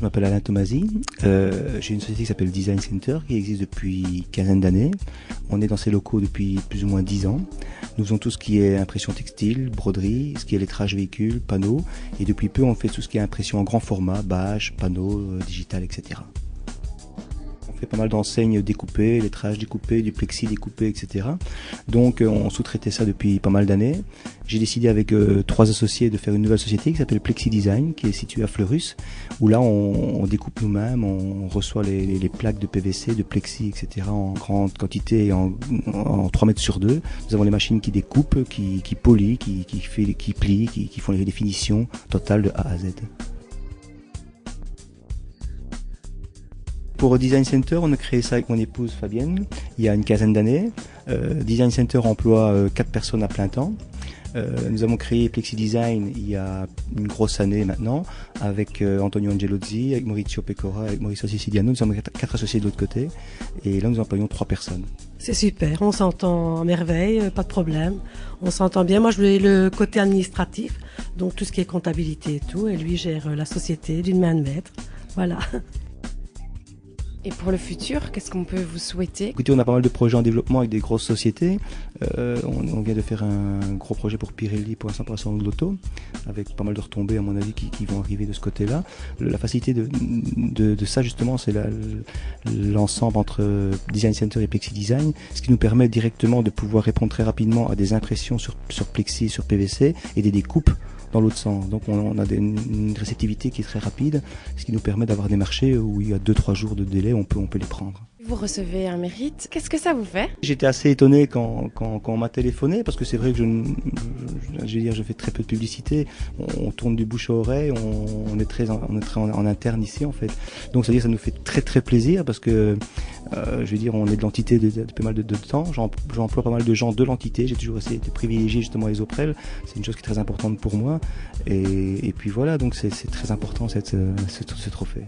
m'appelle Alain Tomasi. J'ai une société qui s'appelle Design Center qui existe depuis une quinzaine d'années. On est dans ces locaux depuis plus ou moins 10 ans. Nous faisons tout ce qui est impression textile, broderie, ce qui est lettrage véhicule, panneaux. Et depuis peu, on fait tout ce qui est impression en grand format, bâches, panneaux, digital, etc. On fait pas mal d'enseignes découpées, lettrage découpé, du plexi découpé, etc. Donc on sous-traitait ça depuis pas mal d'années. J'ai décidé avec 3 associés de faire une nouvelle société qui s'appelle Plexi Design, qui est située à Fleurus, où là on découpe nous-mêmes, on reçoit les plaques de PVC, de plexi, etc. en grande quantité, en 3 mètres sur 2. Nous avons les machines qui découpent, qui polient, qui plient, qui font les définitions totales de A à Z. Pour Design Center, on a créé ça avec mon épouse Fabienne il y a une quinzaine d'années. Design Center emploie 4 personnes à plein temps. Nous avons créé Plexi Design il y a une grosse année maintenant avec Antonio Angelozzi, avec Maurizio Pecora, avec Mauricio Siciliano. Nous sommes 4 associés de l'autre côté et là nous employons 3 personnes. C'est super, on s'entend à merveille, pas de problème. On s'entend bien. Moi je voulais le côté administratif, donc tout ce qui est comptabilité et tout, et lui gère la société d'une main de maître. Voilà. Et pour le futur, qu'est-ce qu'on peut vous souhaiter? Écoutez, on a pas mal de projets en développement avec des grosses sociétés. On vient de faire un gros projet pour Pirelli pour un 100% de l'auto, avec pas mal de retombées à mon avis qui vont arriver de ce côté-là. La facilité de ça justement, c'est l'ensemble entre Design Center et Plexi Design, ce qui nous permet directement de pouvoir répondre très rapidement à des impressions sur Plexi, sur PVC et des découpes dans l'autre sens. Donc on a une réceptivité qui est très rapide, ce qui nous permet d'avoir des marchés où il y a 2-3 jours de délai, on peut les prendre. Vous recevez un mérite, qu'est-ce que ça vous fait? J'étais assez étonné quand on m'a téléphoné, parce que c'est vrai que je fais très peu de publicité, on tourne du bouche à oreille, on est très en interne ici en fait. Donc ça veut dire ça nous fait très très plaisir parce que on est de l'entité depuis pas mal de temps, j'emploie pas mal de gens de l'entité, j'ai toujours été privilégié justement les Oprel, c'est une chose qui est très importante pour moi et puis voilà, donc c'est très important ce trophée.